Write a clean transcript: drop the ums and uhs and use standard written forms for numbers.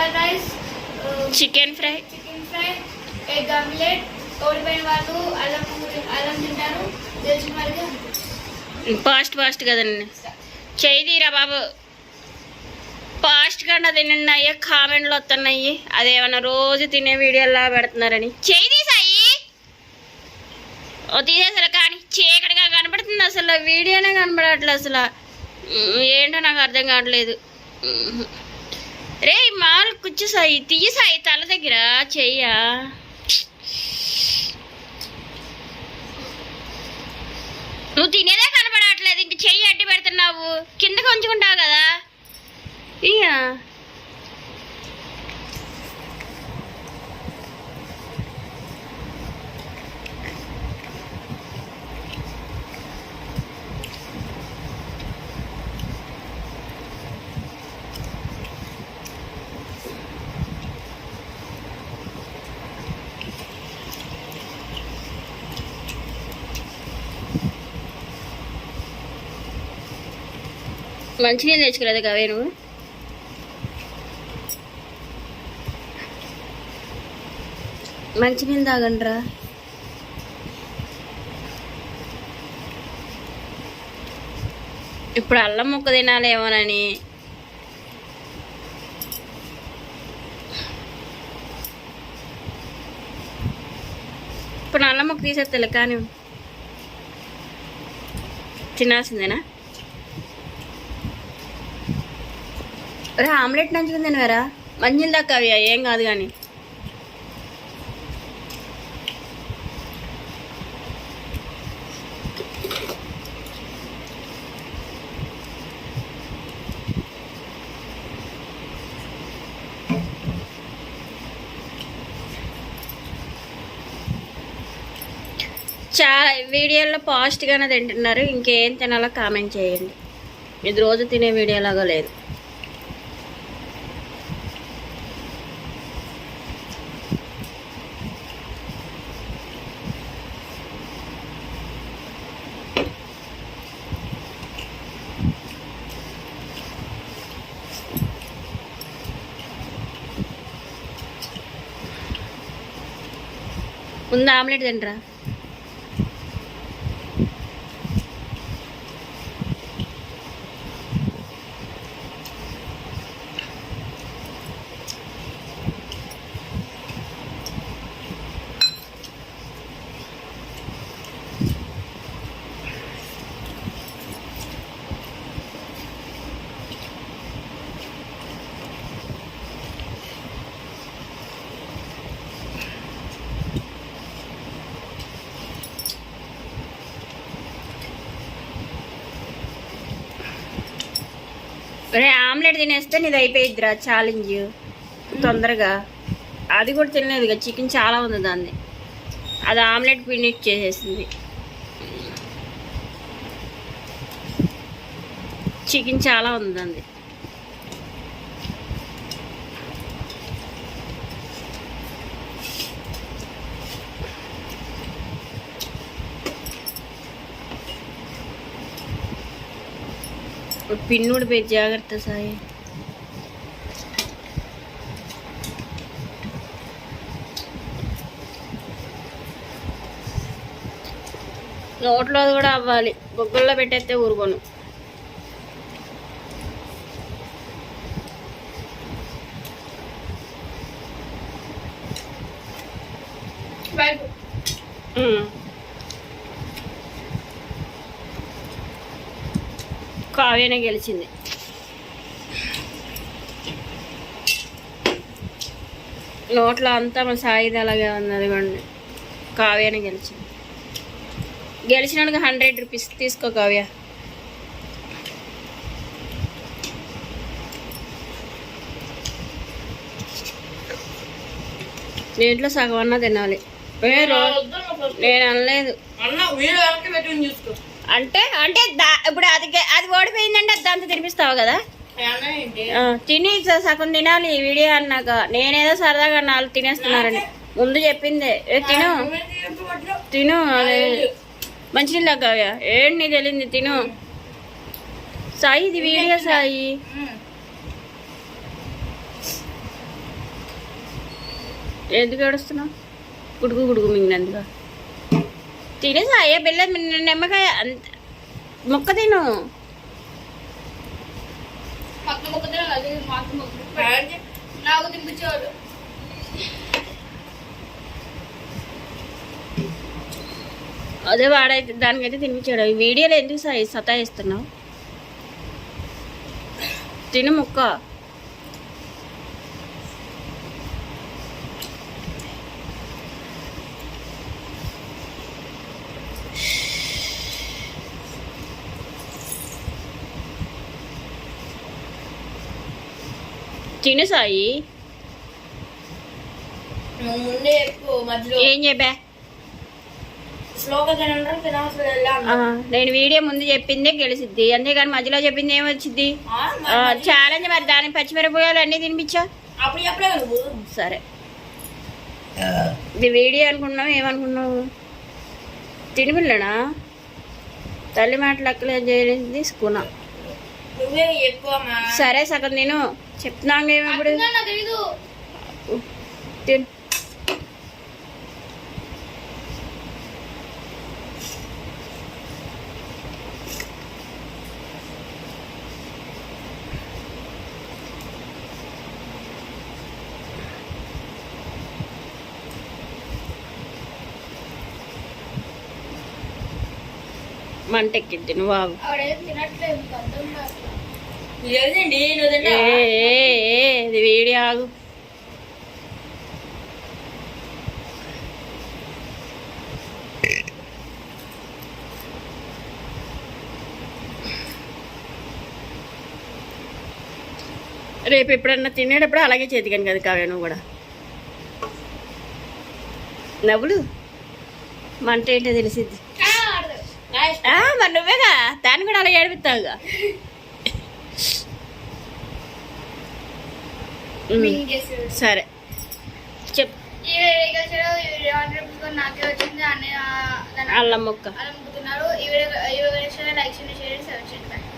Pepper rice, chicken fry, egg omelette. ఓడిపోయిన వాళ్ళు అల్లం తింటారు, తెలిసిన వాళ్ళకి ఫాస్ట్ కదండి. చేయిరా బాబు, ఫాస్ట్గా తినండి అయ్యా. కామెంట్లు వస్తున్నాయి అదేమన్నా రోజు తినే వీడియోలా పెడుతున్నారని. చేయి తీసాయి తీసేసలు కానీ చీకటిగా కనపడుతుంది, అసలు వీడియోనే కనపడట్లేదు. అసలు ఏంటో నాకు అర్థం కావట్లేదు. రే మామూలు కూర్చోసాయి, తీసాయి తల దగ్గర చెయ్యా. నువ్వు తినేదే కనపడట్లేదు, ఇంక చెయ్యి అడ్డు పెడుతున్నావు, కిందకి ఉంచుకుంటావు కదా. ఇయ్యా మంచినీళ్ళు తెచ్చుకోలేదు కావే నువ్వు. మంచినీళ్ళు తాగండిరా. ఇప్పుడు అల్లం ముక్క తినాలేమోనని ఇప్పుడు అల్లం ముక్క తీసేస్తలే, కానీ తినాల్సిందేనా. రా ఆమ్లెట్ నంచుకుని తినవరా, మంచిలు దాకా అవి ఏం కాదు. కానీ చాలా వీడియోలో ఫాస్ట్గానే తింటున్నారు, ఇంకేం తినాలో కామెంట్ చేయండి. ఇది రోజు తినే వీడియోలాగా లేదు. ముందు ఆమ్లెట్ తింటరా. రే ఆమ్లెట్ తినేస్తే నీది అయిపోయిద్దిరా ఛాలెంజ్ తొందరగా. అది కూడా తినలేదు కదా, చికెన్ చాలా ఉంది దాన్ని, అది ఆమ్లెట్ ఫినిష్ చేసేసింది. చికెన్ చాలా ఉంది దాన్ని. పిన్నుడు పోయి జాగ్రత్త సాయి. నోట్లో కూడా అవ్వాలి, బొగ్గల్లో పెట్టేస్తే ఊరుకోను. కావ్యనే గెలిచింది. నోట్లో అంతా మన సాయిది అలాగే ఉన్నది. కావ్యనే గెలిచింది. గెలిచినాక 100 రూపీస్ తీసుకో కావ్య. దీంట్లో సగం అన్నా తినాలి. నేను అనలేదు అంటే ఇప్పుడు అది ఓడిపోయిందంటే దాంతో తినిపిస్తావు కదా, తిని సగం తినాలి వీడియో అన్నాక. నేనేదో సరదాగా 4 తినేస్తున్నారని ముందు చెప్పిందే. తిను అదే మంచినీళ్ళు కావ్య. ఏంటి నీకు తెలియంది, తిను సాయి. ఇది వీడియో సాయి. ఎందుకు ఏడుస్తున్నావు? గుడుగు గుడుగు మింగినందుగా తినేసా అయ్యా బెల్ల నిమ్మకాయ అంత మొక్క తిను. పక్కన మొక్క తినాలి, అది మాకు మొక్క నాకు తినిపించేవాడు. అదే వాడైతే దానికైతే తినిపించాడు. ఈ వీడియోలో ఎందుకు సాయి సతాయిస్తున్నావు? తిను ముక్క. తిను సాయి. ముందే ఎక్కువ మధ్యలో ఏం చెప్పా? స్లోగా తినండి తినాల్సి. నేను వీడియో ముందు చెప్పిందే గెలిచిద్ది, అంతేగాని మధ్యలో చెప్పింది ఏమొచ్చింది? ఛాలెంజ్ మరి దానికి పచ్చిమిరపకాయలు అన్నీ తినిపించా. అప్పుడు చెప్పలే నువ్వు. సరే ఇది వీడియో అనుకున్నావు, ఏమనుకున్నావు? తినిపిల్లనా తల్లి మాట లెక్కలు చేయలేదు తీసుకున్నా. నువ్వే ఎక్కువ సరే సగం నేను చెప్తున్నాను ఇప్పుడు తిను. మంటెక్కిద్ది నువ్వు బాగు. ఇది వీడియో ఆగు. రేపు ఎప్పుడన్నా తినేటప్పుడు అలాగే చేతికాను కదా కావ్య నువ్వు కూడా. నవ్వులు మంట ఏంటో తెలిసిద్ది. మరి నువ్వేగా దాన్ని కూడా అలా ఏడిపిస్తావుగా. సరే చెప్పు. నాకే వచ్చింది అల్లం ముక్క. అలా ముక్కుతున్నారు. ఈ వీడియో లైక్ చేయండి, షేర్ చేయండి, సబ్స్క్రైబ్ చేయండి.